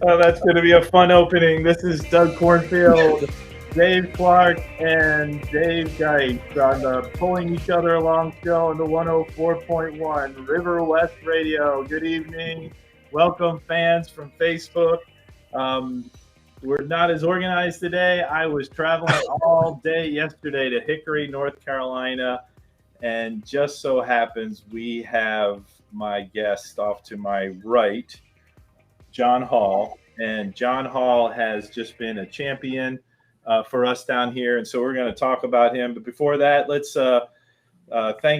Oh, that's going to be a fun opening. This is Doug Cornfield, Dave Clark, and Dave Geist on the Pulling Each Other Along show on the 104.1 River West Radio. Good evening. Welcome, fans from Facebook. Um, we're not as organized today. I was traveling all day yesterday to Hickory, North Carolina, and just so happens we have my guest off to my right, John Hall, and John Hall has just been a champion for us down here, and so we're going to talk about him. But before that, let's thank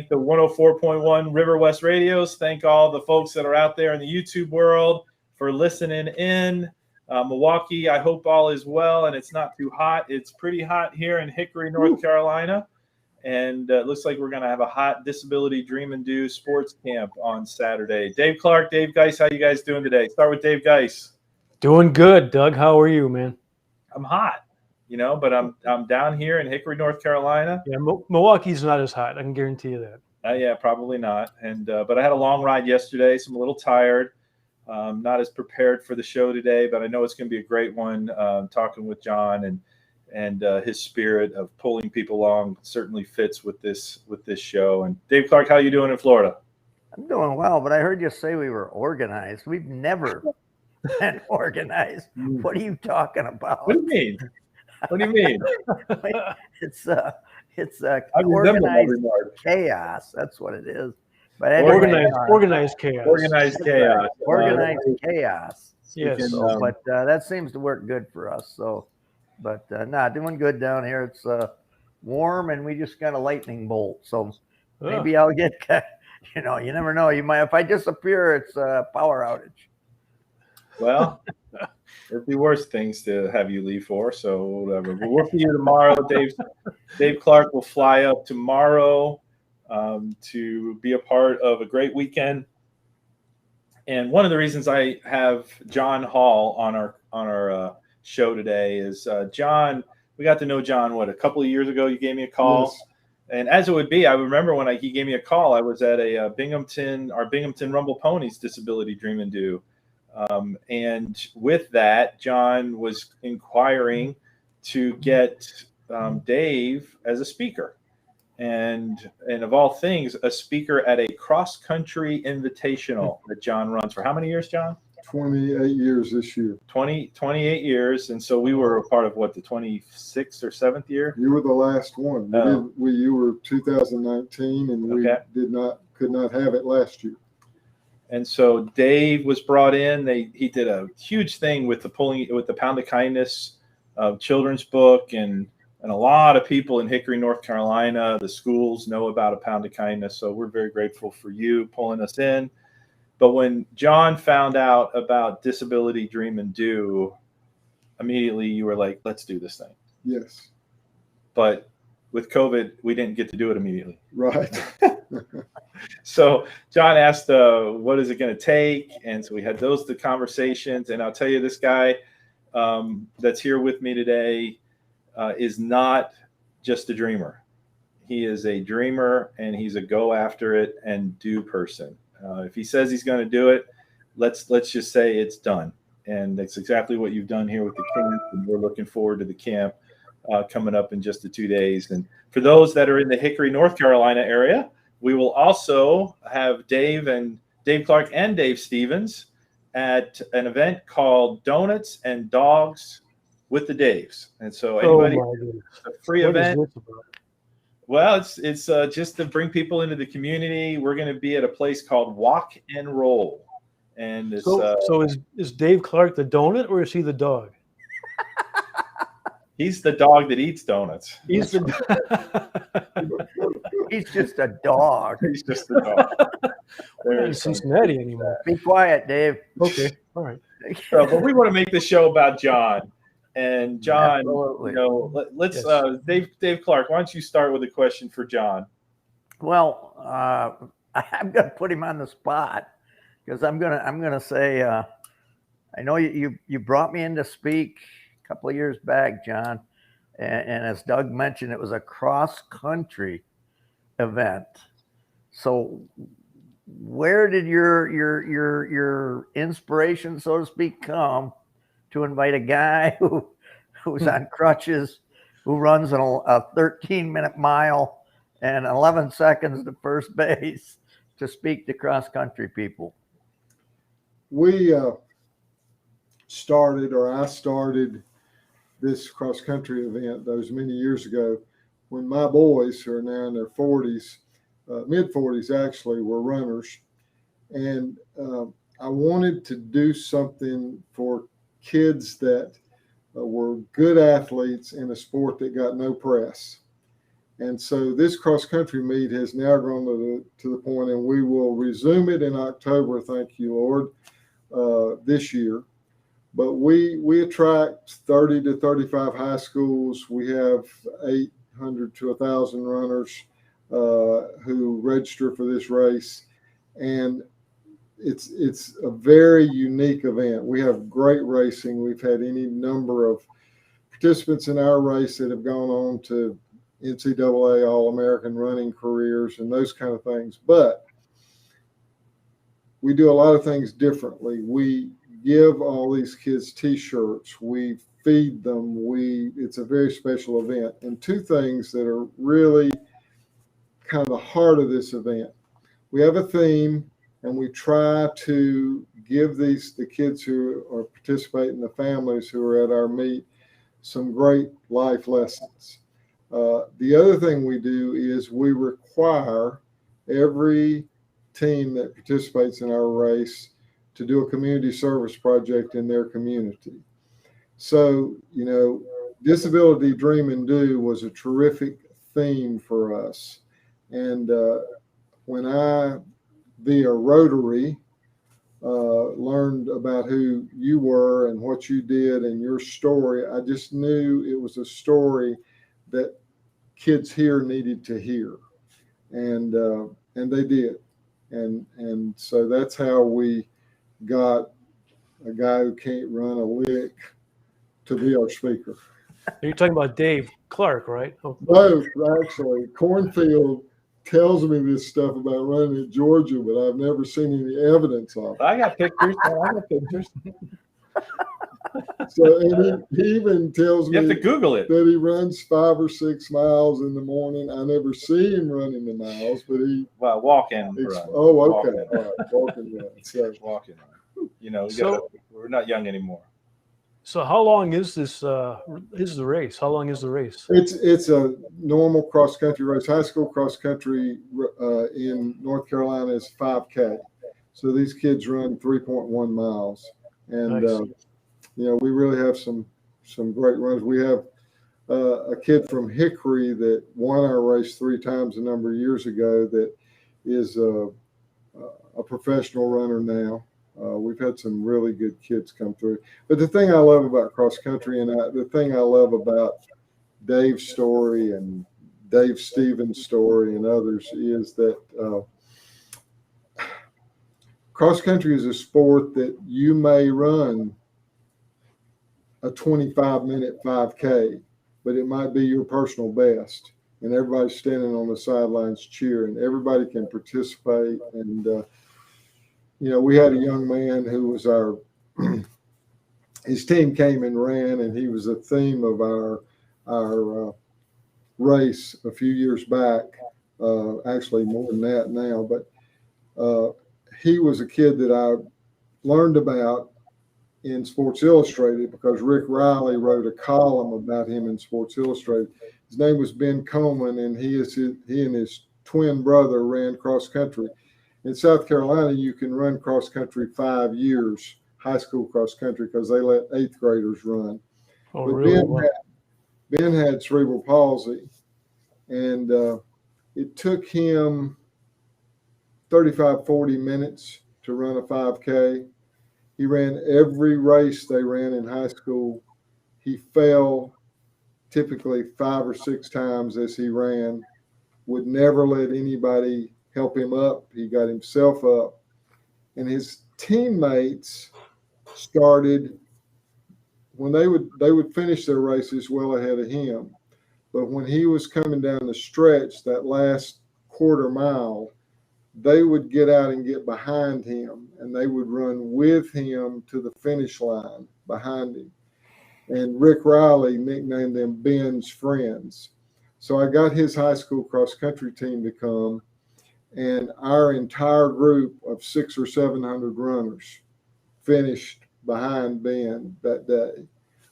the 104.1 River West Radios. Thank all the folks that are out there in the YouTube world for listening in. Milwaukee, I hope all is well, and it's not too hot. It's pretty hot here in Hickory, North Carolina. And it looks like we're going to have a hot Disability Dream and Do sports camp on Saturday. Dave Clark, Dave Geis, how you guys doing today? Start with Dave Geis. Doing good, Doug. How are you, man? I'm hot, but I'm down here in Hickory, North Carolina. Yeah, Milwaukee's not as hot. I can guarantee you that. Yeah, probably not. And but I had a long ride yesterday, so I'm a little tired. Not as prepared for the show today, but I know it's going to be a great one. Talking with John and his spirit of pulling people along certainly fits with this show. And Dave Clark, how you doing in Florida? I'm doing well, but I heard you say we were organized. We've never been organized. What are you talking about? What do you mean? What do you mean? It's organized chaos. That's what it is. But anyway, organized chaos. Organized chaos. Organized chaos. Yes. But that seems to work good for us. So. But doing good down here. It's warm, and we just got a lightning bolt. So maybe I'll get, you never know. You might, if I disappear, it's a power outage. Well, there'd be worse things to have you leave for. So whatever. We'll work for you tomorrow. Dave Clark will fly up tomorrow to be a part of a great weekend. And one of the reasons I have John Hall on our show today is John. We got to know John a couple of years ago. You gave me a call, yes. And as it would be, I remember when he gave me a call. I was at a Binghamton Rumble Ponies Disability Dream and Do, and with that, John was inquiring to get Dave as a speaker, and of all things, a speaker at a cross country invitational that John runs for how many years, John? 28 years this year. 28 years. And so we were a part of the 26th or 7th year? You were the last one. You were 2019, and we could not have it last year. And so Dave was brought in. He did a huge thing with the Pound of Kindness children's book, and a lot of people in Hickory, North Carolina, the schools know about a Pound of Kindness. So we're very grateful for you pulling us in. But when John found out about Disability Dream and Do, immediately you were like, let's do this thing. Yes. But with COVID, we didn't get to do it immediately. Right. So John asked, what is it going to take? And so we had the conversations. And I'll tell you, this guy that's here with me today is not just a dreamer. He is a dreamer, and he's a go after it and do person. If he says he's going to do it, let's just say it's done. And that's exactly what you've done here with the camp. And we're looking forward to the camp coming up in just 2 days. And for those that are in the Hickory, North Carolina area, we will also have Dave Clark and Dave Stevens at an event called Donuts and Dogs with the Daves. And so anybody, it's a free event. Well, it's just to bring people into the community. We're going to be at a place called Walk and Roll, and it's, so is Dave Clark the donut, or is he the dog? He's the dog that eats donuts. He's just a dog. He's just a dog. Not in Cincinnati anymore. Be quiet, Dave. Okay, all right. But we want to make this show about John. And John, absolutely. Let's Dave Clark, why don't you start with a question for John? Well, I'm going to put him on the spot because I'm gonna say I know you brought me in to speak a couple of years back, John, and as Doug mentioned, it was a cross country event. So where did your inspiration, so to speak, come to invite a guy who's on crutches, who runs a 13-minute mile and 11 seconds to first base to speak to cross-country people? We I started this cross-country event those many years ago when my boys, who are now in their 40s, mid-40s actually, were runners. And I wanted to do something for kids that were good athletes in a sport that got no press. And so this cross-country meet has now grown to the point, and we will resume it in October, thank you, Lord, this year. But we attract 30 to 35 high schools. We have 800 to 1,000 runners who register for this race. And it's a very unique event. We have great racing. We've had any number of participants in our race that have gone on to NCAA All-American running careers and those kind of things. But we do a lot of things differently. We give all these kids T-shirts. We feed them. It's a very special event. And two things that are really kind of the heart of this event. We have a theme, and we try to give the kids who are participating, the families who are at our meet, some great life lessons. The other thing we do is we require every team that participates in our race to do a community service project in their community. So, Disability Dream and Do was a terrific theme for us. And when I, via Rotary, learned about who you were and what you did and your story, I just knew it was a story that kids here needed to hear, and they did, and so that's how we got a guy who can't run a lick to be our speaker. You're talking about Dave Clark, right? Oh. Both, actually. Cornfield tells me this stuff about running in Georgia, but I've never seen any evidence of it. I got pictures. So, and he even tells me you have to Google it, that he runs 5 or 6 miles in the morning. I never see him running the miles, but walk-in run. Oh, okay. All right. Walking run. So, walking run. We're not young anymore. So how long is this? Is the race? How long is the race? It's a normal cross country race. High school cross country in North Carolina is 5K. So these kids run 3.1 miles, and nice. We really have some great runs. We have a kid from Hickory that won our race 3 times a number of years ago that is a professional runner now. We've had some really good kids come through. But the thing I love about cross country, and the thing I love about Dave's story and Dave Stevens' story and others, is that cross country is a sport that you may run a 25-minute 5K, but it might be your personal best, and everybody's standing on the sidelines cheering. Everybody can participate, and we had a young man who was his team came and ran, and he was a theme of our race a few years back, actually more than that now, but he was a kid that I learned about in Sports Illustrated because Rick Riley wrote a column about him in Sports Illustrated. His name was Ben Coleman, and he and his twin brother ran cross country. In South Carolina, you can run cross country 5 years, high school cross country, because they let 8th graders run. Oh, but really? Ben had cerebral palsy, and it took him 35, 40 minutes to run a 5K. He ran every race they ran in high school. He fell typically 5 or 6 times as he ran, would never let anybody help him up. He got himself up, and his teammates started when they would finish their races well ahead of him. But when he was coming down the stretch, that last quarter mile, they would get out and get behind him, and they would run with him to the finish line behind him. And Rick Riley nicknamed them Ben's friends. So I got his high school cross country team to come, and our entire group of 600 or 700 runners finished behind Ben that day.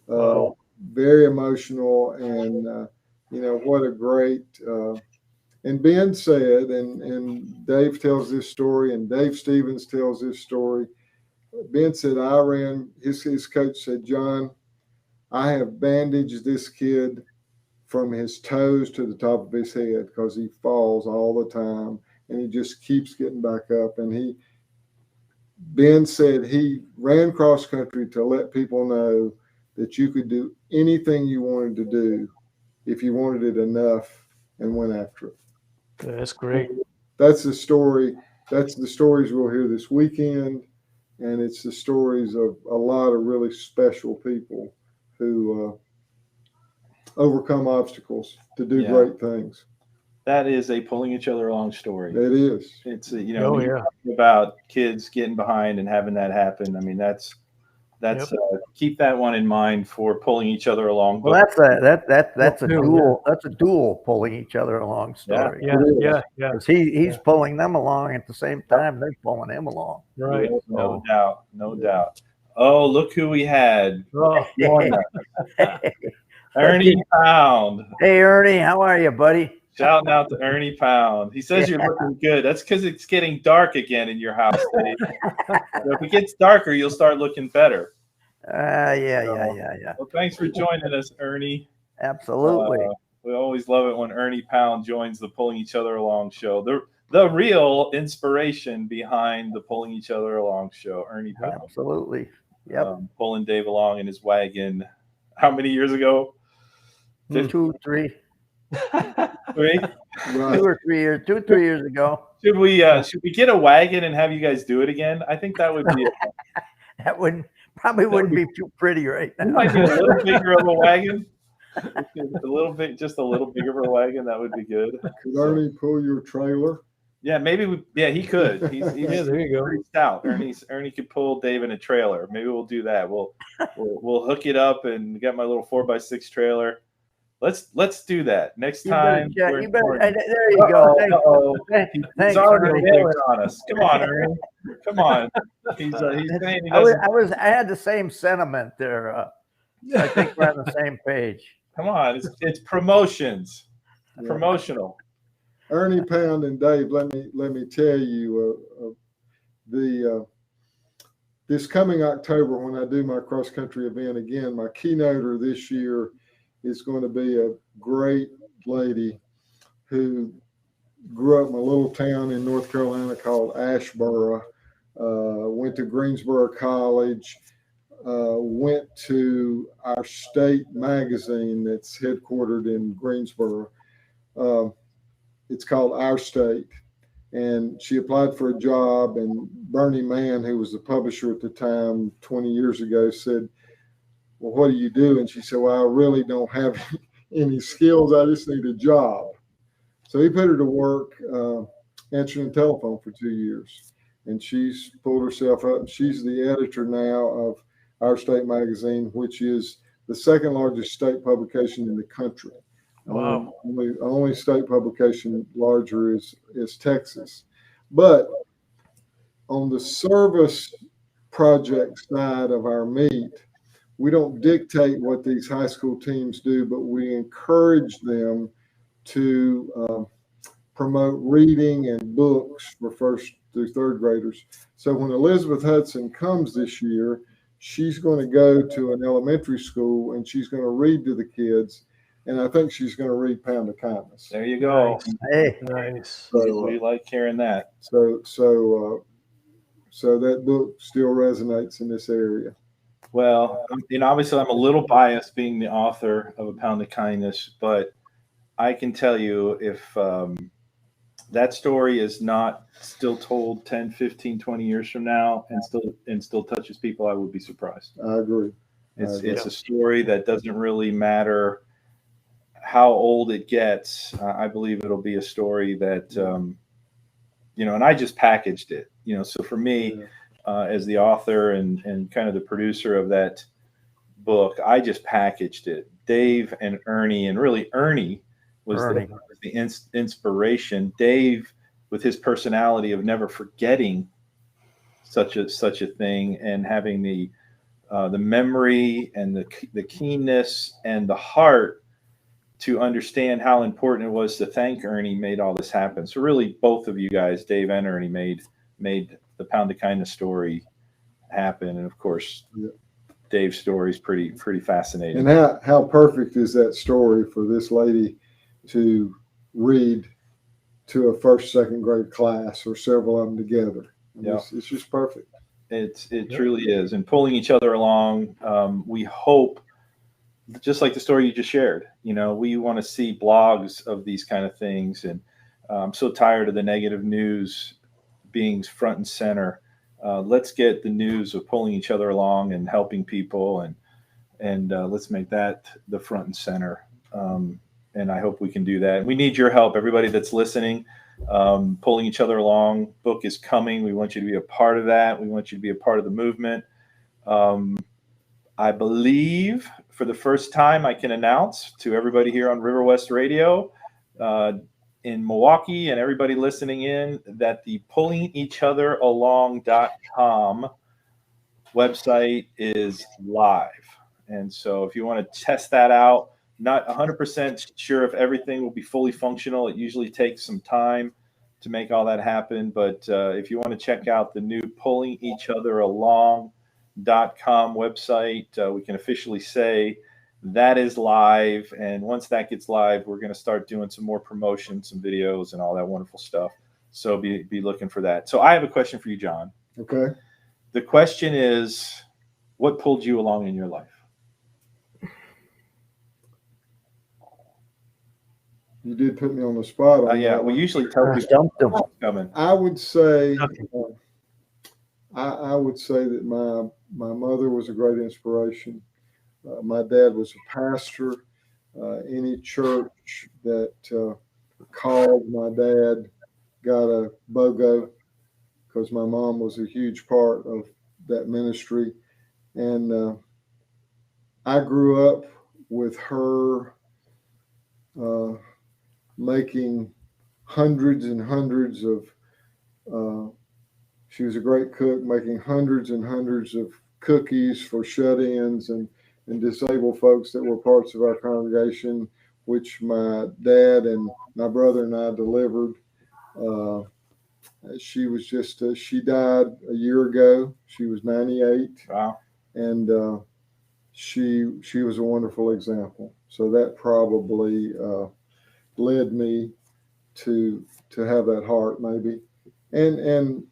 Wow. Very emotional, and what a great. And Ben said, and Dave tells this story, and Dave Stevens tells this story. Ben said, I ran. His coach said, John, I have bandaged this kid from his toes to the top of his head because he falls all the time, and he just keeps getting back up. And Ben said he ran cross country to let people know that you could do anything you wanted to do if you wanted it enough and went after it. Yeah, that's great. That's the story. That's the stories we'll hear this weekend, and it's the stories of a lot of really special people who overcome obstacles to do great things. That is a pulling each other along story. It is. It's about kids getting behind and having that happen. I mean, that's keep that one in mind for pulling each other along. Well, that's a dual pulling each other along story. Yeah. Because he's pulling them along at the same time they're pulling him along. Right. No doubt. Oh, look who we had. Oh, Ernie Pound. Hey, Ernie, how are you, buddy? Shouting out to Ernie Pound. He says you're looking good. That's because it's getting dark again in your house, Dave. So if it gets darker, you'll start looking better. Yeah. Well, thanks for joining us, Ernie. Absolutely. We always love it when Ernie Pound joins the Pulling Each Other Along show. The real inspiration behind the Pulling Each Other Along show, Ernie Pound. Absolutely. Yep. Pulling Dave along in his wagon. How many years ago? 2, 3. 3? Right. 2 or 3 years. 2, 3 years ago. Should we get a wagon and have you guys do it again? I think that would be that wouldn't be too pretty right now. It might be a little bigger of a wagon. Just a little bigger of a wagon. That would be good. Could Ernie pull your trailer? Yeah, maybe he could. He's there you go. Pretty stout. Ernie could pull Dave in a trailer. Maybe we'll do that. We'll hook it up and get my little 4x6 trailer. Let's do that next time. There you go. He's already bailing on us. Come on, Ernie. Come on. He's saying he doesn't. I had the same sentiment there. I think we're on the same page. Come on, it's promotions. Yeah. Promotional. Ernie Pound and Dave, let me tell you, this coming October when I do my cross country event again, my keynoter this year is going to be a great lady who grew up in a little town in North Carolina called Asheboro, went to Greensboro College, went to our state magazine that's headquartered in Greensboro. It's called Our State. And she applied for a job, and Bernie Mann, who was the publisher at the time 20 years ago, said, well, what do you do? And she said, well, I really don't have any skills. I just need a job. So he put her to work answering the telephone for 2 years. And she's pulled herself up. She's the editor now of Our State magazine, which is the second largest state publication in the country. Wow. Only state publication larger is Texas. But on the service project side of our meet, we don't dictate what these high school teams do, but we encourage them to promote reading and books for first through third graders. So when Elizabeth Hudson comes this year, she's going to go to an elementary school and she's going to read to the kids. And I think she's going to read Pound of Kindness. There you go. Nice. Hey, Nice. So we like hearing that. So that book still resonates in this area. Well, obviously I'm a little biased being the author of A Pound of Kindness, but I can tell you if that story is not still told 10, 15, 20 years from now and still touches people, I would be surprised. I agree. It's a story that doesn't really matter how old it gets. I believe it'll be a story that and I just packaged it, so for me, as the author and kind of the producer of that book, I just packaged it. Dave and Ernie, and really Ernie was the inspiration. Dave, with his personality of never forgetting such a thing, and having the memory and the keenness and the heart to understand how important it was to thank Ernie, made all this happen. So really, both of you guys, Dave and Ernie, made the Pound of Kindness story happen. And of course, Dave's story is pretty fascinating. And how perfect is that story for this lady to read to a first, second grade class, or several of them together? It's just perfect. It truly is. And pulling each other along, we hope, just like the story you just shared, we want to see blogs of these kind of things. And I'm so tired of the negative news being front and center. Let's get the news of pulling each other along and helping people, and let's make that the front and center. And I hope we can do that. We need your help, everybody that's listening. Pulling each other along book is coming. We want you to be a part of that. We want you to be a part of the movement. I believe for the first time I can announce to everybody here on River West Radio in Milwaukee, and everybody listening in, that the pullingeachotheralong.com website is live. And so if you want to test that out, not 100% sure if everything will be fully functional. It usually takes some time to make all that happen. But if you want to check out the new pullingeachotheralong.com website, we can officially say that is live. And once that gets live, we're going to start doing some more promotion, some videos, and all that wonderful stuff. So be looking for that. So I have a question for you, John. Okay. The question is, what pulled you along in your life? You did put me on the spot. Yeah, we usually tell people what's coming. I would say, I would say that my mother was a great inspiration. My dad was a pastor. Any church that called my dad got a BOGO, because my mom was a huge part of that ministry. And I grew up with her making hundreds and hundreds of, she was a great cook, making hundreds and hundreds of cookies for shut-ins and disabled folks that were parts of our congregation, which my dad and my brother and I delivered. She was just, she died a year ago. She was 98. Wow. And she was a wonderful example. So that probably led me to have that heart, maybe. And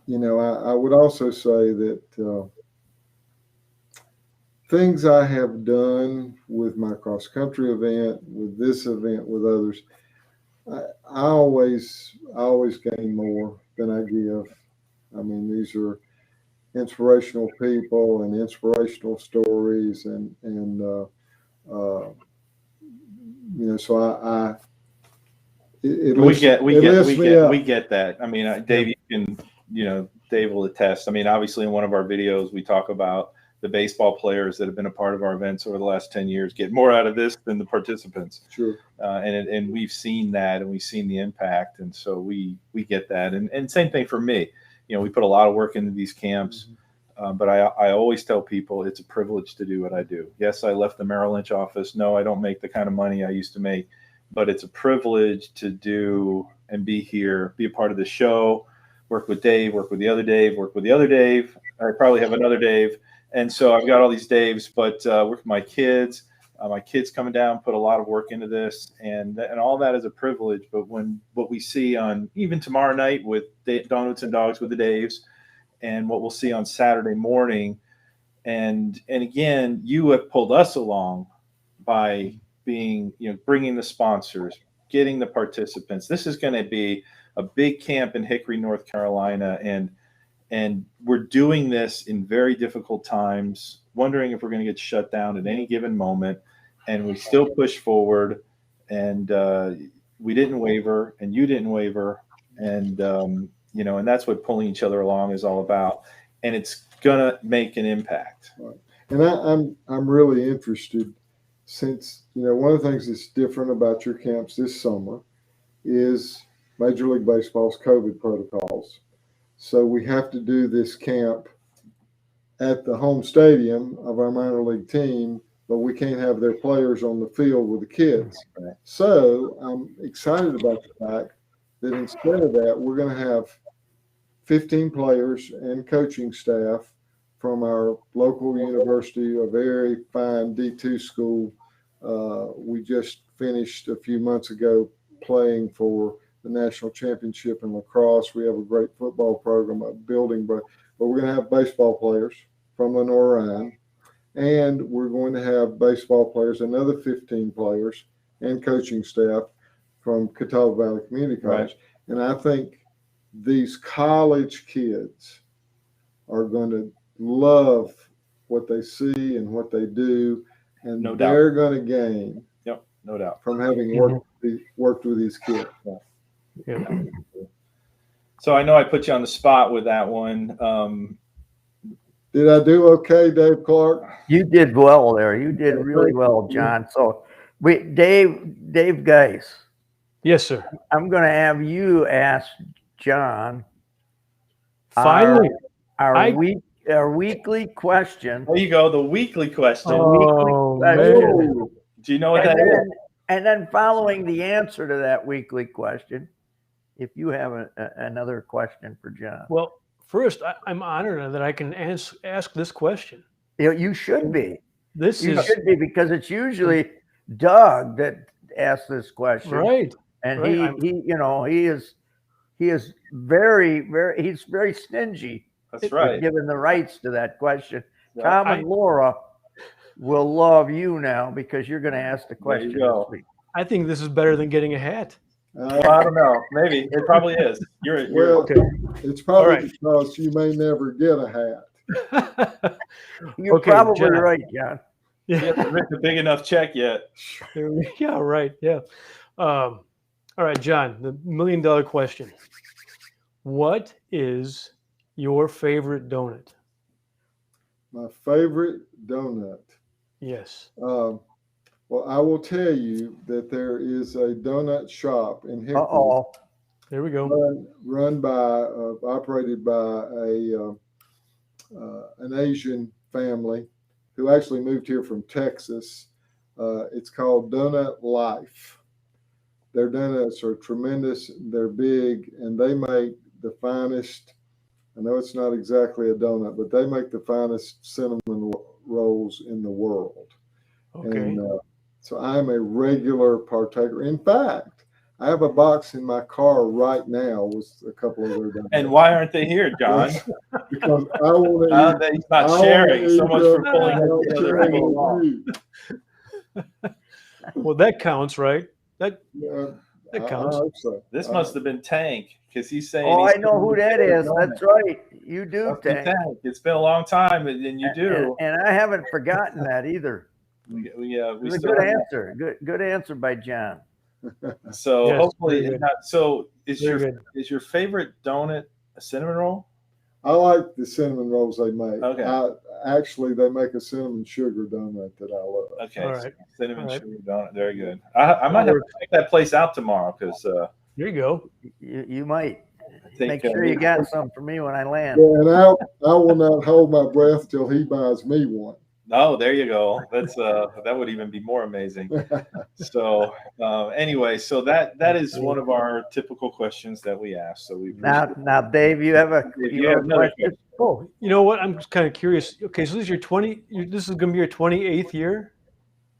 I would also say that things I have done with my cross country event, with this event, with others, I always gain more than I give. I mean, these are inspirational people and inspirational stories, and so we get that. I mean, Dave, Dave will attest. I mean, obviously in one of our videos, we talk about the baseball players that have been a part of our events over the last 10 years get more out of this than the participants. Sure. And we've seen that, and we've seen the impact. And so we get that. And same thing for me. We put a lot of work into these camps, but I always tell people it's a privilege to do what I do. Yes, I left the Merrill Lynch office. No, I don't make the kind of money I used to make, but it's a privilege to do and be here, be a part of the show, work with Dave, work with the other Dave, work with the other Dave. I probably have another Dave. And so I've got all these Daves, but work with my kids. My kids coming down, put a lot of work into this, and all that is a privilege. But when what we see on even tomorrow night with Donuts and Dogs with the Daves, and what we'll see on Saturday morning, and again, you have pulled us along by being, bringing the sponsors, getting the participants. This is going to be a big camp in Hickory, North Carolina, and we're doing this in very difficult times, wondering if we're going to get shut down at any given moment. And we still push forward, and we didn't waver, and you didn't waver. and and that's what pulling each other along is all about, and it's gonna make an impact. Right. And I'm really interested, since one of the things that's different about your camps this summer is Major League Baseball's COVID protocols. So we have to do this camp at the home stadium of our minor league team, but we can't have their players on the field with the kids. Right. So I'm excited about the fact that instead of that, we're going to have 15 players and coaching staff from our local university, a very fine D2 school. We just finished a few months ago playing for the national championship in lacrosse. We have a great football program, a building, but we're going to have baseball players from Lenore-Ryan, and we're going to have baseball players, another 15 players, and coaching staff from Catawba Valley Community College. Right. And I think these college kids are going to love what they see and what they do, and they're going to gain. Yep, no doubt. From having worked with these kids. Yeah. So I know I put you on the spot with that one. Did I do okay, Dave Clark? You did well there. You did really well, John. So Dave Geis. Yes, sir. I'm going to have you ask John finally our weekly question. There you go, the weekly question. Man. Do you know what that is? And then following the answer to that weekly question, if you have another question for John. Well, first, I'm honored that I can ask this question. You should be. You should be, because it's usually Doug that asks this question, right? And right. he is very very stingy. That's right. Given the rights to that question. Yeah. Tom and Laura will love you now because you're going to ask the question this week. I think this is better than getting a hat. I don't know. Maybe it probably is. You're okay. It's probably because you may never get a hat. You're probably John. Right, John. You haven't written a big enough check yet. Yeah, right. Yeah. All right, John, the $1 million question. What is your favorite donut? My favorite donut? Yes. Well, I will tell you that there is a donut shop in Hickory. Uh-oh. There we go. Run by, operated by an Asian family who actually moved here from Texas. It's called Donut Life. Their donuts are tremendous. They're big, and they make the finest. I know it's not exactly a donut, but they make the finest cinnamon rolls in the world. Okay. And so I'm a regular partaker. In fact, I have a box in my car right now with a couple of their donuts. And why aren't they here, John? Because I want to. He's not sharing. So much for pulling. Well, that counts, right? That counts. I hope so. This must have been Tank, because he's saying. Oh, I know who that is. That's right. You do, Tank. It's been a long time, and you do. And I haven't forgotten that either. We it's a good answer. Good answer by John. So yes, hopefully, is your favorite donut a cinnamon roll? I like the cinnamon rolls they make. Okay. Actually, they make a cinnamon sugar donut that I love. Okay. All right. Cinnamon sugar donut. Very good. I might have to check that place out tomorrow because. There you go. You might. Make sure you got some for me when I land. Yeah, and I will not hold my breath till he buys me one. Oh, there you go. That's that would even be more amazing. So anyway, so that is one of our typical questions that we ask. So we now, Dave, you have a question? Oh, you know what? I'm just kind of curious. Okay, so this is this is going to be your 28th year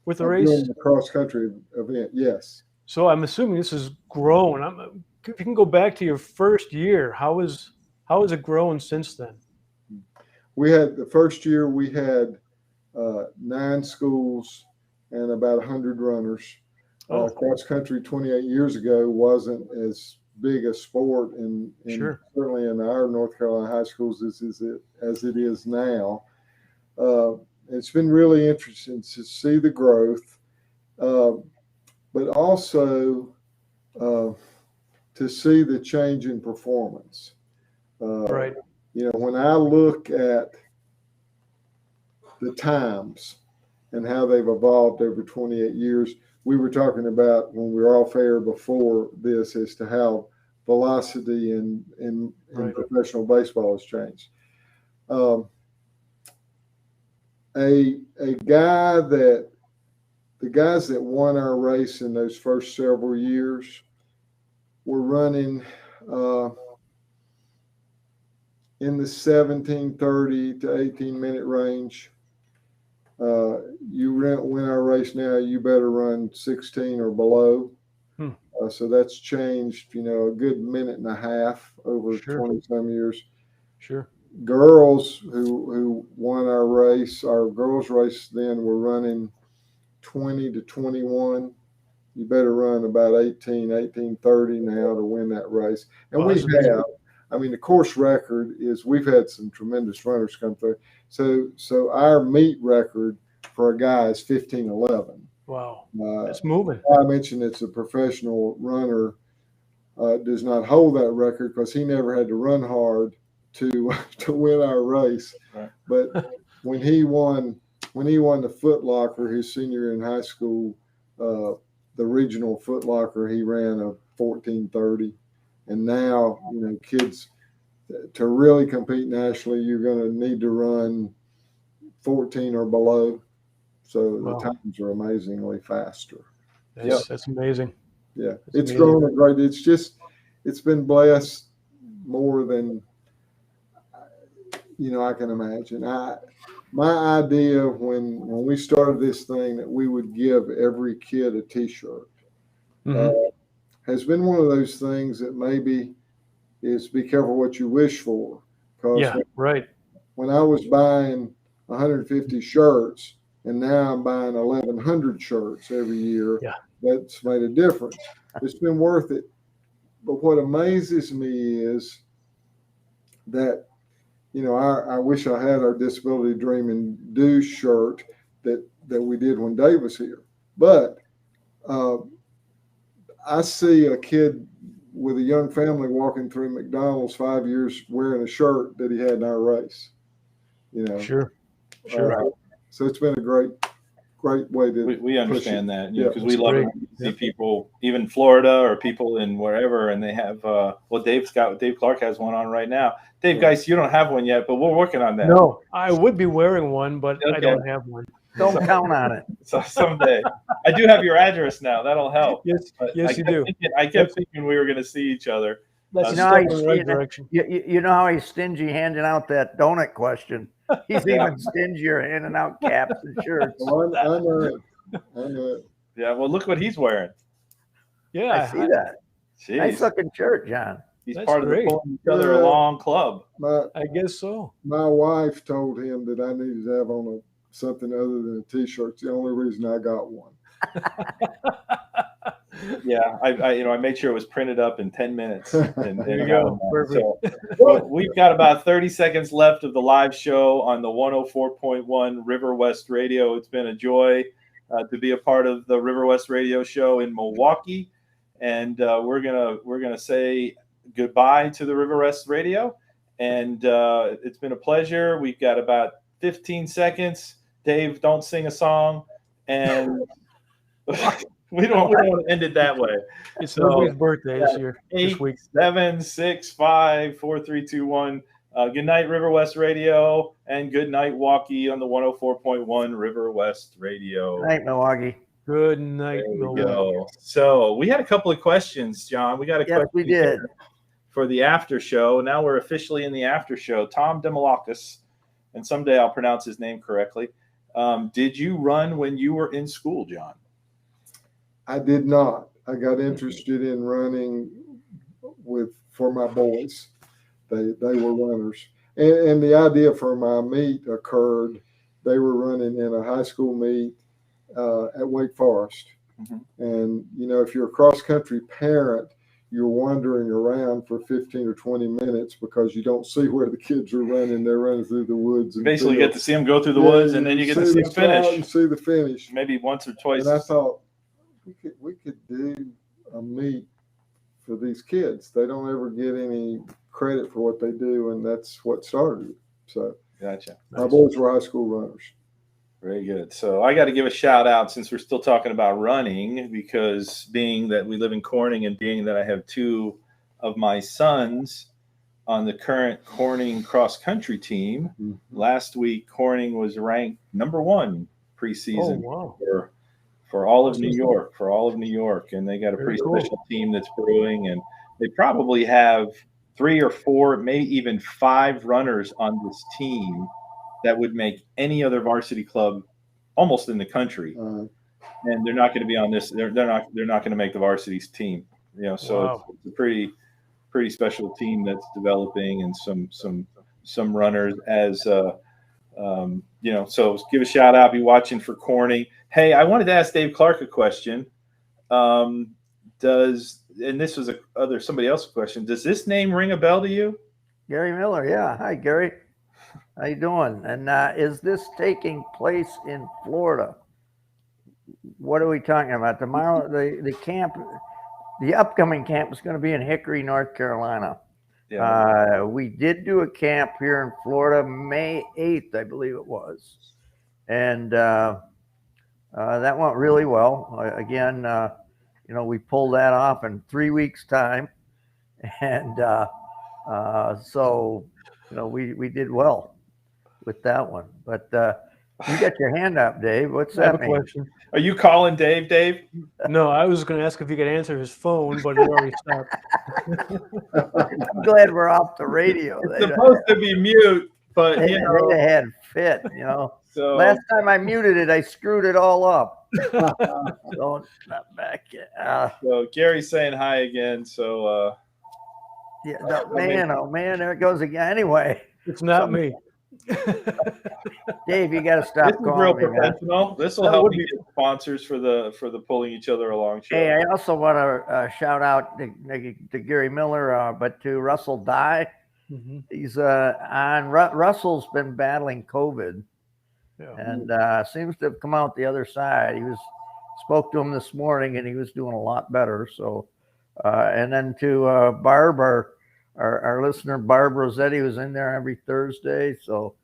with the race? Doing the cross country event, yes. So I'm assuming this has grown. If you can go back to your first year, how has it grown since then? We had the first year we had 9 schools and about 100 runners. Cross country 28 years ago wasn't as big a sport in sure. Certainly in our North Carolina high schools as it is now. It's been really interesting to see the growth, but also to see the change in performance. Right. You know, when I look at the times and how they've evolved over 28 years, we were talking about when we were off air before this as to how velocity in Right. professional baseball has changed. The guys that won our race in those first several years were running in the 17:30 to 18-minute range. You win our race now, you better run 16 or below. So that's changed, you know, a good minute and a half over 20 some years. Sure. Girls who won our girls race then were running 20 to 21. You better run about 18:30 now to win that race. And we have, I mean, the course record is we've had some tremendous runners come through. So our meet record for a guy is 15:11. Wow. That's moving. I mentioned it's a professional runner does not hold that record because he never had to run hard to win our race. Right. But when he won the Foot Locker his senior year in high school, the regional Foot Locker, he ran a 14:30. And now, you know, kids, to really compete nationally, you're going to need to run 14 or below. So the times are amazingly faster. That's amazing. Yeah, it's grown a great. It's been blessed more than I can imagine. My idea when we started this thing that we would give every kid a T-shirt has been one of those things that maybe is be careful what you wish for. Because when I was buying 150 shirts and now I'm buying 1,100 shirts every year, that's made a difference. It's been worth it. But what amazes me is that, I wish I had our Disability Dream and Do shirt that we did when Dave was here. But I see a kid with a young family walking through McDonald's 5 years wearing a shirt that he had in our race. Sure. So it's been a great way to. We understand that, because we love to see people, even Florida or people in wherever, and they have. Dave Clark has one on right now. Dave Geis, you don't have one yet, but we're working on that. No, I would be wearing one, but I don't have one. Don't count on it. So someday, I do have your address now. That'll help. Yes, you do. I kept thinking we were going to see each other. Let's step in the right direction. You know how he's stingy handing out that donut question. He's even stingier handing out caps and shirts. Well, I know it. Yeah, well, look what he's wearing. Yeah, I see that. Jeez. Nice looking shirt, John. He's part of the pulling each other along club. I guess so. My wife told him that I needed to have on something other than a T-shirt. It's the only reason I got one. Yeah, I made sure it was printed up in 10 minutes. And there you go. So, we've got about 30 seconds left of the live show on the 104.1 River West Radio. It's been a joy to be a part of the River West Radio show in Milwaukee, and we're gonna say goodbye to the River West Radio, and it's been a pleasure. We've got about 15 seconds. Dave, don't sing a song, and. We don't want to end it that way. It's nobody's birthday this year. 8, 7, 6, 5, 4, 3, 2, 1. Good night, River West Radio, and good night, Milwaukee, on the 104.1 River West Radio. Good night, Milwaukee. Good night, Milwaukee. Go. So we had a couple of questions, John. We got a question. We did. For the after show. Now we're officially in the after show. Tom Demolakis, and someday I'll pronounce his name correctly. Did you run when you were in school, John? I did not. I got interested in running for my boys. They were runners. And the idea for my meet occurred. They were running in a high school meet at Wake Forest. Mm-hmm. And, if you're a cross-country parent, you're wandering around for 15 or 20 minutes because you don't see where the kids are running. They're running through the woods. And basically, you get to see them go through the woods, and then you get to see them finish. You see the finish. Maybe once or twice. And I thought, we could do a meet for these kids. They don't ever get any credit for what they do, and that's what started it. So Gotcha. my boys were high school runners. Very good. So I got to give a shout out, since we're still talking about running, because being that we live in Corning and being that I have two of my sons on the current Corning cross country team. Mm-hmm. Last week, Corning was ranked #1 preseason for all of New York, and they got a pretty special team that's brewing, and they probably have 3 or 4, maybe even 5 runners on this team that would make any other varsity club almost in the country. And they're not going to be on this. They're not going to make the varsity team. You know, so it's a pretty special team that's developing, and some runners as you know. So give a shout out. Be watching for Corning. Hey, I wanted to ask Dave Clark a question. And this was somebody else's question. Does this name ring a bell to you? Gary Miller. Yeah. Hi, Gary. How you doing? And is this taking place in Florida? What are we talking about? Tomorrow, the camp, the upcoming camp is going to be in Hickory, North Carolina. Yeah. We did do a camp here in Florida, May 8th, I believe it was. And that went really well. Again, you know, we pulled that off in 3 weeks' time. And so, you know, we did well with that one. But you got your hand up, Dave. What's that mean? Question. Are you calling Dave, Dave? No, I was going to ask if he could answer his phone, but he already stopped. I'm glad we're off the radio. It's supposed to be mute, but they, you know, they had fit, you know. So last time I muted it, I screwed it all up. So not back yet. So Gary's saying hi again. So yeah, no, man, oh man, there it goes again. Anyway, it's not me. Dave, you got to stop this is calling real me, professional. This will help me get sponsors for the pulling each other along show. Hey, I also want to shout out to Gary Miller, but to Russell Dye. Mm-hmm. He's on. Russell's been battling COVID, and seems to have come out the other side. Spoke to him this morning, and he was doing a lot better. So, and then to Barb, our listener, Barb Rossetti, was in there every Thursday. So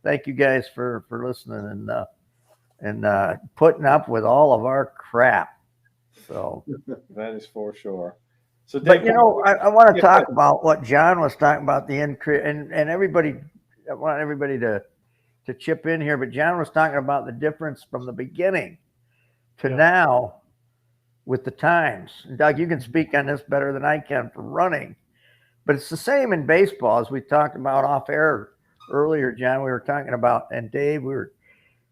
thank you guys for listening and putting up with all of our crap. So that is for sure. So, Dave, but you know, I want to talk about what John was talking about, the increase, and everybody, I want everybody to chip in here, but John was talking about the difference from the beginning to now with the times. And Doug, you can speak on this better than I can for running. But it's the same in baseball, as we talked about off air earlier, John. We were talking about, and Dave, we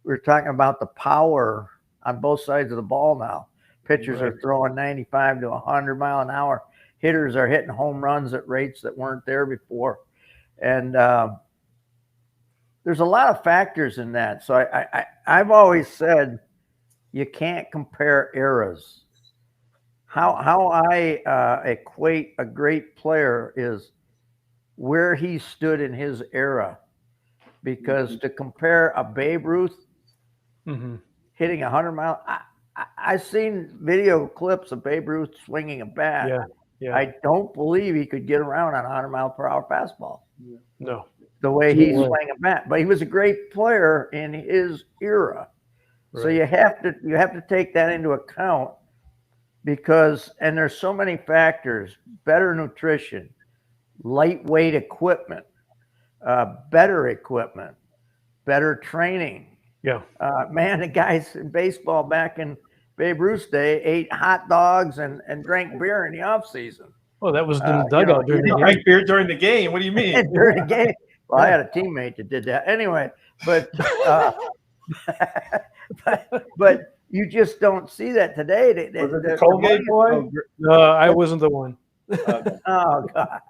were talking about the power on both sides of the ball now. Pitchers are throwing 95 to 100 mile an hour. Hitters are hitting home runs at rates that weren't there before. And there's a lot of factors in that. So I've always said you can't compare eras. How I equate a great player is where he stood in his era, because to compare a Babe Ruth hitting 100 mile, I've seen video clips of Babe Ruth swinging a bat. Yeah. I don't believe he could get around on a 100 mile per hour fastball. No, the way he swung a bat, but he was a great player in his era. Right. So you have to take that into account. Because, and there's so many factors: better nutrition, lightweight equipment, better equipment, better training. Yeah. Man, the guys in baseball back in Babe Ruth's day ate hot dogs and drank beer in the off season. Oh, that was the dugout during the game. Drank beer during the game. What do you mean? During the game. Well, I had a teammate that did that. Anyway, but but you just don't see that today. Was it the Colgate boy? No, I wasn't the one. Oh God!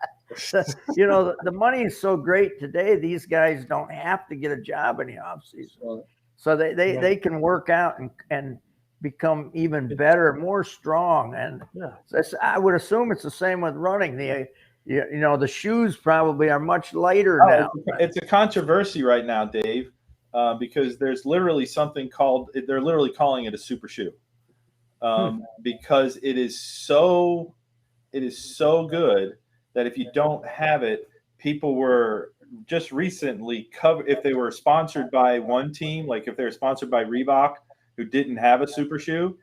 You know, the money is so great today. These guys don't have to get a job in the off season, so they can work out and become even better, more strong. And I would assume it's the same with running. You know, the shoes probably are much lighter now. It's a controversy right now, Dave. Because there's literally something called, they're literally calling it a super shoe, because it is so it is so good that if you don't have it, people were just recently covered. If they were sponsored by one team, like if they were sponsored by Reebok, who didn't have a super shoe,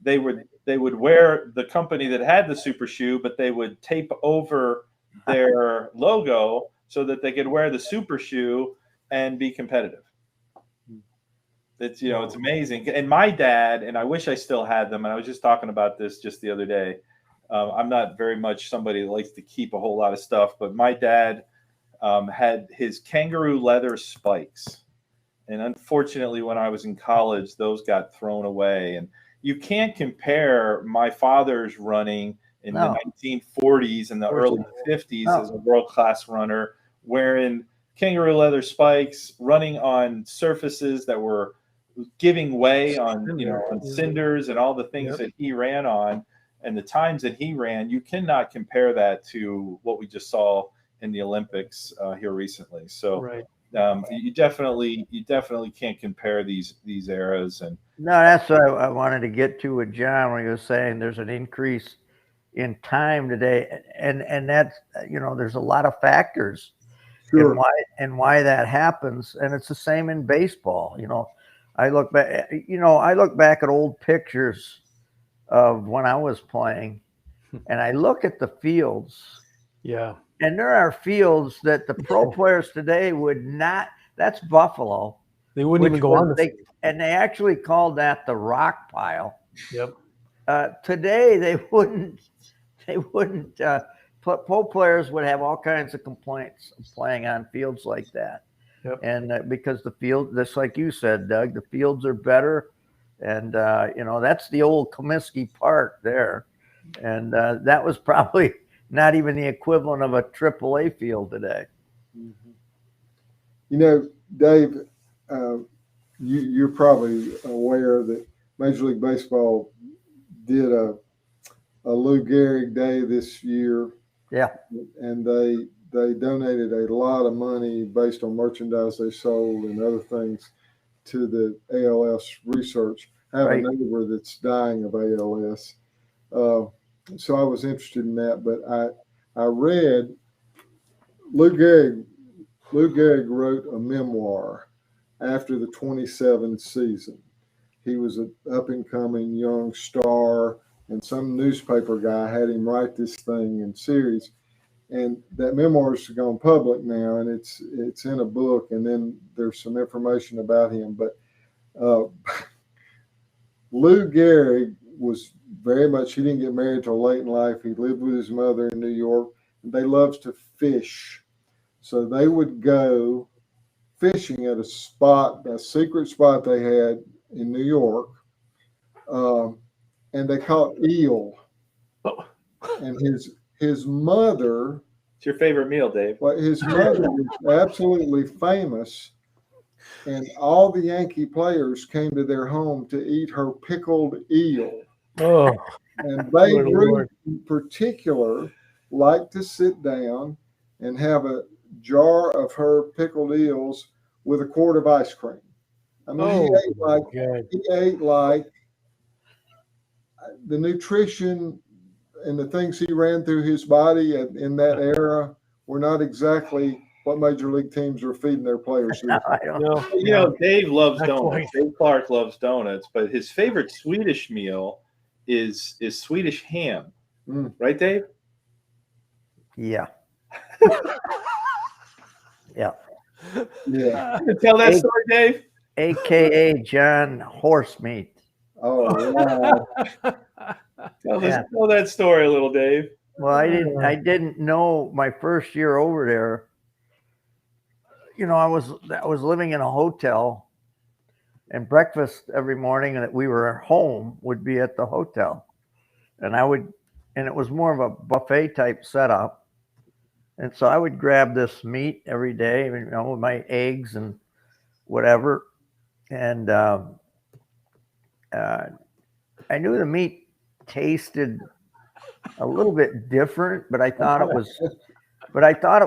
they would wear the company that had the super shoe, but they would tape over their logo so that they could wear the super shoe and be competitive. It's, you know, it's amazing. And my dad, and I wish I still had them, and I was just talking about this just the other day. I'm not very much somebody that likes to keep a whole lot of stuff, but my dad had his kangaroo leather spikes. And unfortunately, when I was in college, those got thrown away. And you can't compare my father's running in the 1940s and the early 50s as a world-class runner, wearing kangaroo leather spikes, running on surfaces that were giving way on, you know, on cinders and all the things that he ran on, and the times that he ran. You cannot compare that to what we just saw in the Olympics here recently. So you definitely can't compare these eras. And no, that's what I wanted to get to with John when he was saying there's an increase in time today, and that's, you know, there's a lot of factors and why that happens, and it's the same in baseball. You know, I look back at old pictures of when I was playing, and I look at the fields. Yeah. And there are fields that the pro players today would not. That's Buffalo. They wouldn't even go on the field. And they actually called that the rock pile. Yep. Today they wouldn't. Pro players would have all kinds of complaints of playing on fields like that. Yep. And because the field, just like you said, Doug, the fields are better. And, you know, that's the old Comiskey Park there. And that was probably not even the equivalent of a AAA field today. Mm-hmm. You know, Dave, you're probably aware that Major League Baseball did a Lou Gehrig Day this year. Yeah. And they donated a lot of money based on merchandise they sold and other things to the ALS research. I have a neighbor that's dying of ALS. So I was interested in that, but I read Lou Gehrig wrote a memoir after the 27 season. He was an up-and-coming young star, and some newspaper guy had him write this thing in series. And that memoir has gone public now, and it's in a book, and then there's some information about him. But Lou Gehrig was very much, he didn't get married till late in life. He lived with his mother in New York, and they loved to fish. So they would go fishing at a secret spot they had in New York, and they caught eel. And his mother. It's your favorite meal, Dave. Well, his mother was absolutely famous, and all the Yankee players came to their home to eat her pickled eel. Oh, and Babe Ruth in particular liked to sit down and have a jar of her pickled eels with a quart of ice cream. I mean, he ate like the nutrition and the things he ran through his body in that era were not exactly what major league teams were feeding their players. No, I don't know. You know, Dave loves donuts. Dave Clark loves donuts, but his favorite Swedish meal is Swedish ham. Right, Dave? Yeah. Yeah. Yeah. Tell that story, Dave. AKA John Horsemeat. Oh, wow. Tell that story a little, Dave. Well, I didn't know my first year over there. You know, I was living in a hotel, and breakfast every morning that we were home would be at the hotel, and it was more of a buffet type setup, and so I would grab this meat every day, you know, with my eggs and whatever, and I knew the meat tasted a little bit different, but I thought it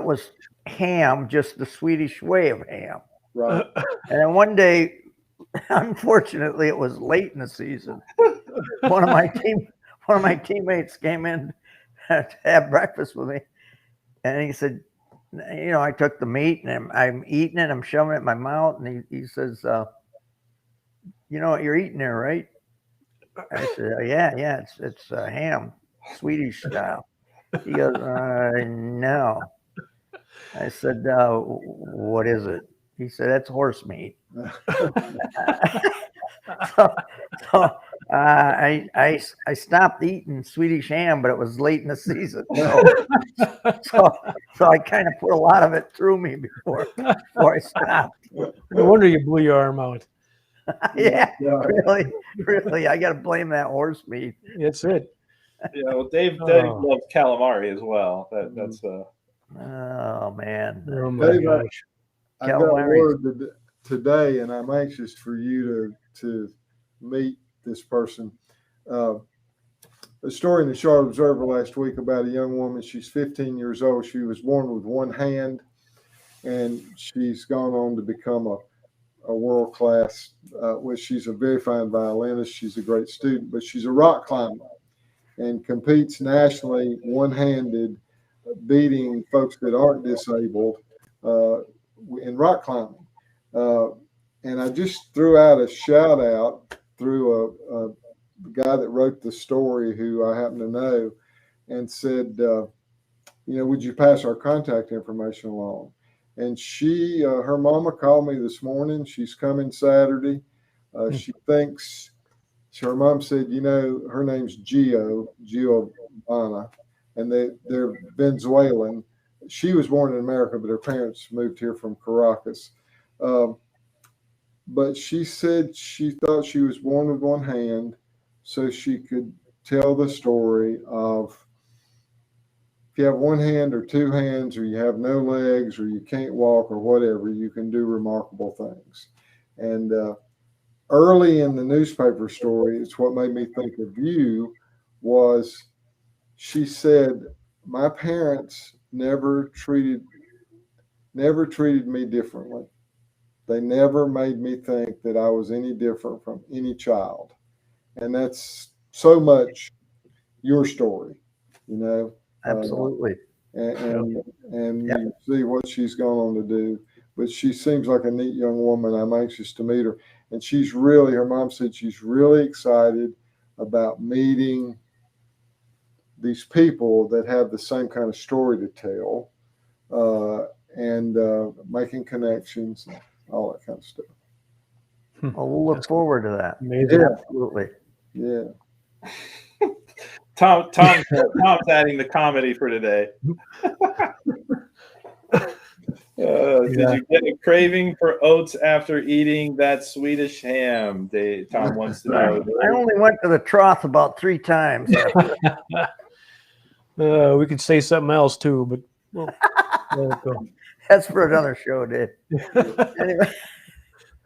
was ham, just the Swedish way of ham. Right. And then one day, unfortunately, it was late in the season. One of my teammates came in to have breakfast with me. And he said, I took the meat and I'm eating it. I'm shoving it in my mouth. And he says, you know what you're eating there, right? I said, yeah, it's ham, Swedish style. He goes, no. I said, what is it? He said, that's horse meat. so I stopped eating Swedish ham, but it was late in the season. So I kind of put a lot of it through me before I stopped. No wonder you blew your arm out. Yeah, really. I got to blame that horse meat. That's it. Yeah, well, Dave loves calamari as well. That's Oh man. Oh my gosh. I got word today, and I'm anxious for you to meet this person. A story in the Charlotte Observer last week about a young woman. She's 15 years old. She was born with one hand, and she's gone on to become a world class. She's a very fine violinist. She's a great student, but she's a rock climber and competes nationally one-handed, beating folks that aren't disabled in rock climbing. And I just threw out a shout out through a guy that wrote the story who I happen to know, and said, would you pass our contact information along? And her mama called me this morning. She's coming Saturday. She thinks, her mom said, her name's Giovanna, and they're Venezuelan. She was born in America, but her parents moved here from Caracas. But she said she thought she was born with one hand so she could tell the story of, if you have one hand or two hands, or you have no legs, or you can't walk, or whatever, you can do remarkable things. And early in the newspaper story, it's what made me think of you, was she said, my parents never treated me differently. They never made me think that I was any different from any child. And that's so much your story, Absolutely. And you see what she's gone on to do. But she seems like a neat young woman. I'm anxious to meet her. And her mom said she's really excited about meeting these people that have the same kind of story to tell, and making connections, and all that kind of stuff. Well, we'll look forward to that. Amazing. Absolutely. Yeah. Tom's adding the comedy for today. Did you get a craving for oats after eating that Swedish ham? Tom wants to know. I only went to the trough about 3 times. We could say something else too, but That's for another show, Dave. Anyway.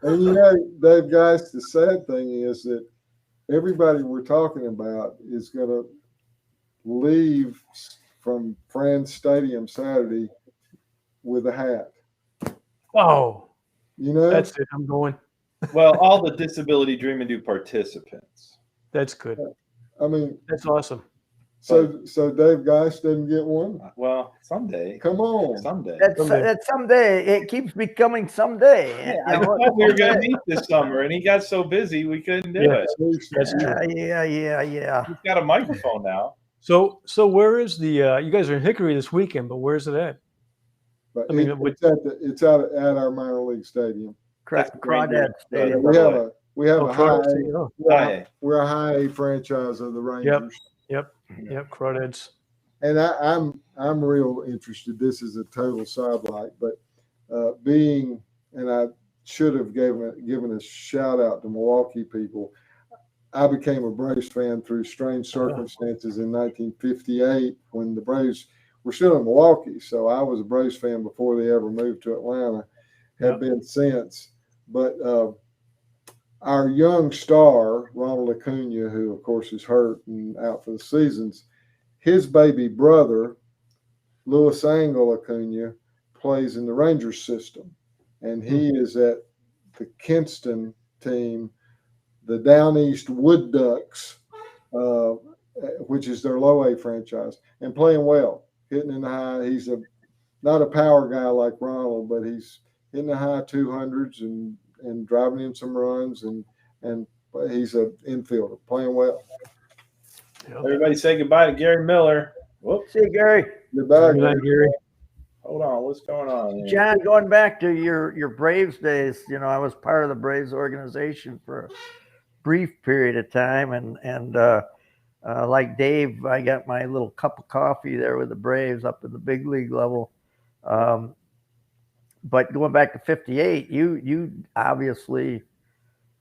And Dave, guys, the sad thing is that everybody we're talking about is going to leave from Friends Stadium Saturday with a hat. Oh, that's it. I'm going. Well, all the Disability Dream and Do participants. That's good. I mean, that's awesome. So Dave Geist doesn't get one? Well, someday. Come on. Someday. That's someday. It keeps becoming someday. Yeah, I thought we were going to meet this summer, and he got so busy we couldn't do it. That's true. Yeah. He's got a microphone now. So where is the? You guys are in Hickory this weekend, but where's it at? But it's out at our minor league stadium. Crawdad Stadium. We're a high A franchise of the Rangers. Yep. Crawdads. And I'm real interested. This is a total sidelight, but I should have given a shout out to Milwaukee people. I became a Braves fan through strange circumstances in 1958 when the Braves were still in Milwaukee. So I was a Braves fan before they ever moved to Atlanta, have been since. But our young star, Ronald Acuna, who of course is hurt and out for the seasons, his baby brother, Louis Angel Acuna, plays in the Rangers system. And he is at the Kinston team, the Down East Wood Ducks, which is their low A franchise, and playing well, hitting in the high. He's not a power guy like Ronald, but he's in the high 200s and driving in some runs, and he's an infielder playing well. Yep. Everybody say goodbye to Gary Miller. Whoops. See you, Gary. Goodbye, Good night, Gary. Hold on. What's going on here? John, going back to your Braves days, I was part of the Braves organization for a brief period of time, and like Dave, I got my little cup of coffee there with the Braves up in the big league level. But going back to '58, you obviously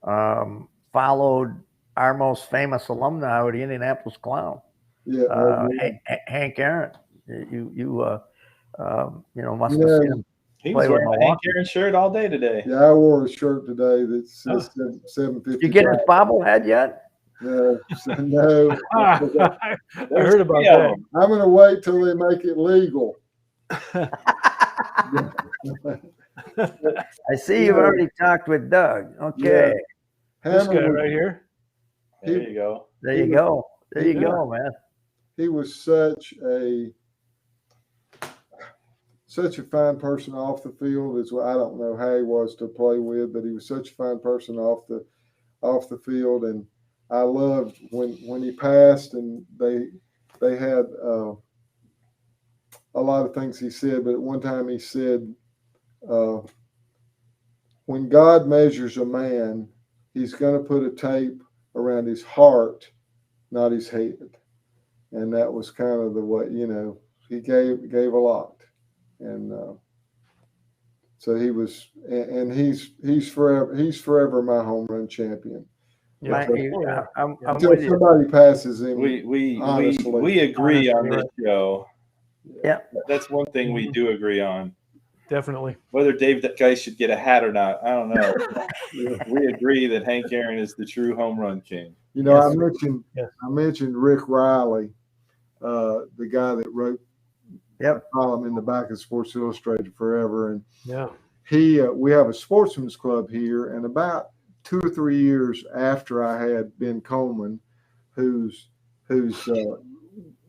followed our most famous alumni, the Indianapolis Clown, Hank Aaron. You must have seen him. He was wearing a Hank Aaron shirt all day today. Yeah, I wore a shirt today that says 750. Did you get his bobblehead yet? No. I heard about that. I'm going to wait till they make it legal. I see you've already talked with Doug. Okay. Yeah. This guy right here. There you go. There you go. There you go, man. He was such a fine person off the field. I don't know how he was to play with, but he was such a fine person off the field. And I loved when he passed, and they had a lot of things he said, but at one time he said, when God measures a man, he's going to put a tape around his heart, not his head. And that was kind of the way, he gave a lot. And so he was, and he's forever my home run champion. Yeah. Until somebody passes him. We agree on this show. Yeah. That's one thing we do agree on. Definitely. Whether Dave Geist should get a hat or not, I don't know. We agree that Hank Aaron is the true home run king. I mentioned Rick Riley, the guy that wrote a column in the back of Sports Illustrated forever. And we have a sportsman's club here, and about 2 or 3 years after I had Ben Coleman, who's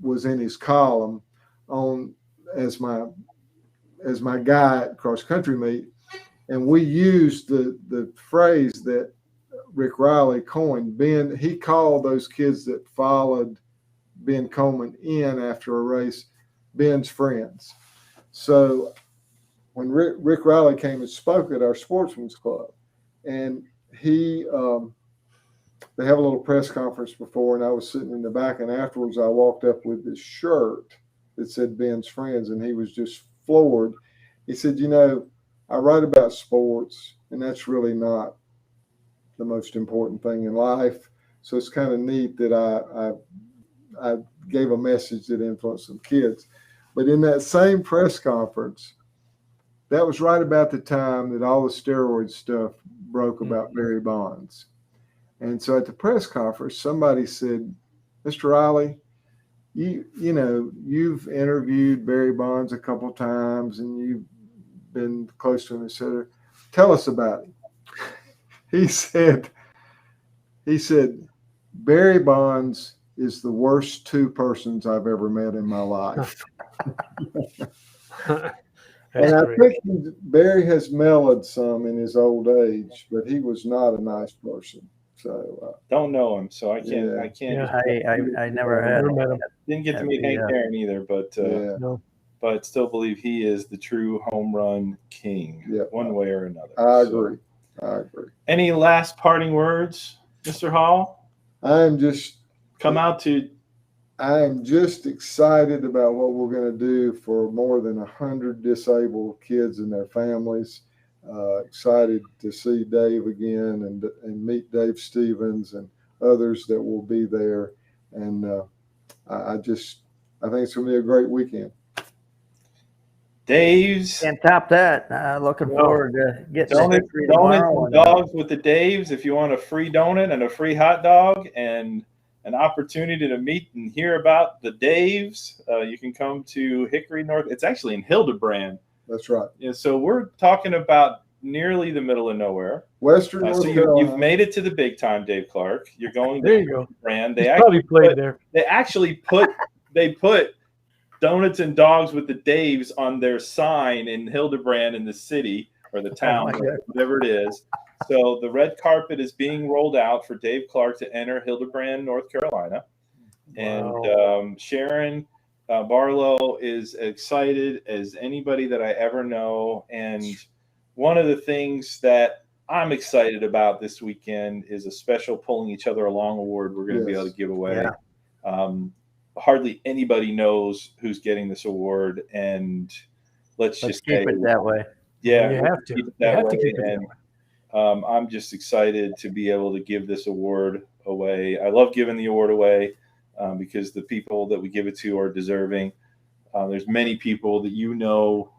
was in his column on as my guy at cross country meet, and we used the phrase that Rick Riley coined. He called those kids that followed Ben Coleman in after a race Ben's friends. So when Rick Riley came and spoke at our sportsman's club, and they have a little press conference before, and I was sitting in the back, and afterwards I walked up with this shirt that said Ben's friends, and he was just floored. He said, I write about sports, and that's really not the most important thing in life. So it's kind of neat that I gave a message that influenced some kids. But in that same press conference, that was right about the time that all the steroid stuff broke about Barry Bonds. And so at the press conference, somebody said, Mr. Riley, you've interviewed Barry Bonds a couple of times, and you've been close to him, etc. Tell us about him. He said, Barry Bonds is the worst 2 persons I've ever met in my life. And I think Barry has mellowed some in his old age, but he was not a nice person. So don't know him, so I can't. I never had met him. Didn't get to meet Hank Aaron either, but still believe he is the true home run king, one way or another. I agree. Any last parting words, Mr. Hall? I am just excited about what we're going to do for more than 100 disabled kids and their families. Excited to see Dave again and meet Dave Stevens and others that will be there. And I think it's going to be a great weekend. Dave's. And top that. Looking forward to getting donut dogs with the Daves. If you want a free donut and a free hot dog and an opportunity to meet and hear about the Daves, you can come to Hickory North. It's actually in Hildebrand. That's right. Yeah, so we're talking about nearly the middle of nowhere. Western North So Carolina. you've made it to the big time, Dave Clark. You're going to There you go. Brand. He's probably played there. They actually put Donuts and Dogs with the Daves on their sign in Hildebrand in the city or the town, whatever it is. So the red carpet is being rolled out for Dave Clark to enter Hildebrand, North Carolina. Wow. And Sharon Barlow is excited as anybody that I ever know. And one of the things that I'm excited about this weekend is a special Pulling Each Other Along award we're going to be able to give away. Yeah. Hardly anybody knows who's getting this award, and let's just keep it that way. Yeah, you have to. Keep it You that have way. to keep it that way. I'm just excited to be able to give this award away. I love giving the award away because the people that we give it to are deserving. There's many people that you know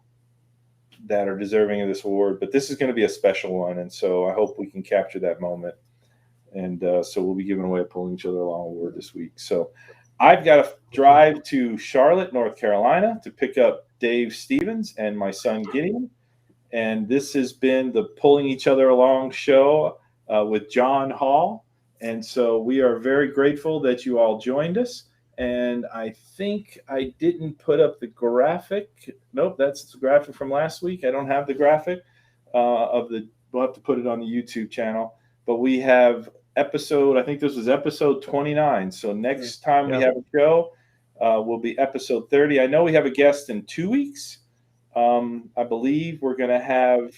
that are deserving of this award, but this is going to be a special one, and so I hope we can capture that moment. And so we'll be giving away a Pulling Each Other Along award this week. So I've got to drive to Charlotte, North Carolina to pick up Dave Stevens and my son Gideon. And this has been the Pulling Each Other Along show with John Hall. And so we are very grateful that you all joined us. And I think I didn't put up the graphic. Nope, that's the graphic from last week. I don't have the graphic we'll have to put it on the YouTube channel. But we have I think this was episode 29. So next time we have a show will be episode 30. I know we have a guest in 2 weeks. I believe we're going to have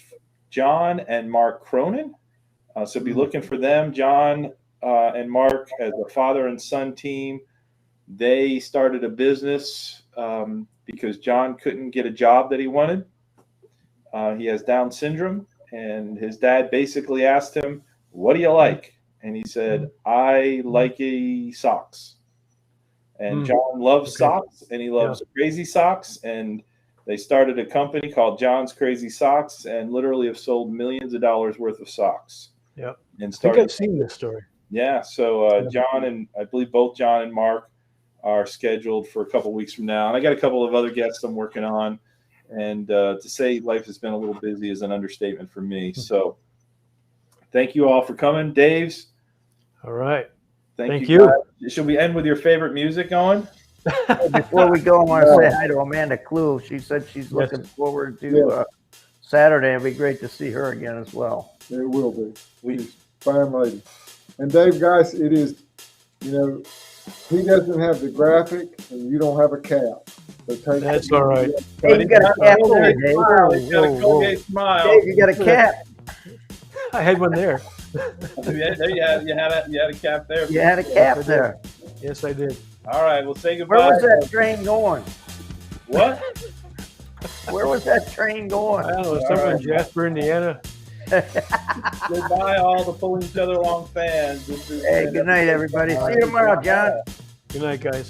John and Mark Cronin. So be looking for them. John and Mark as a father and son team. They started a business because John couldn't get a job that he wanted. He has Down syndrome, and his dad basically asked him, "What do you like?" And he said, "I like socks." And John loves socks, and he loves crazy socks. And they started a company called John's Crazy Socks, and literally have sold millions of dollars worth of socks. Yep. And I think I've seen this story. Yeah. So John and I believe both John and Mark are scheduled for a couple weeks from now. And I got a couple of other guests I'm working on. And to say life has been a little busy is an understatement for me. So thank you all for coming. Dave's. All right. Thank you. Should we end with your favorite music going? Before we go, I want to say hi to Amanda Clue. She said she's looking forward to Saturday. It'll be great to see her again as well. It will be. She's a fine lady. And Dave, guys, it is, he doesn't have the graphic and you don't have a cap. So that's all right. Hey, you got a cap there, Dave. He's got a Colgate smile. Dave, you got a cap. I had one there. There you had a cap there. You had a cap there. Yes, I did. All right, we'll say goodbye. Where was that train going? What? Where was that train going? I don't know. Somewhere in Jasper, Indiana. Goodbye, all the Pulling Each Other Along fans. Hey, good night, everybody. See you tomorrow, John. Good night, guys.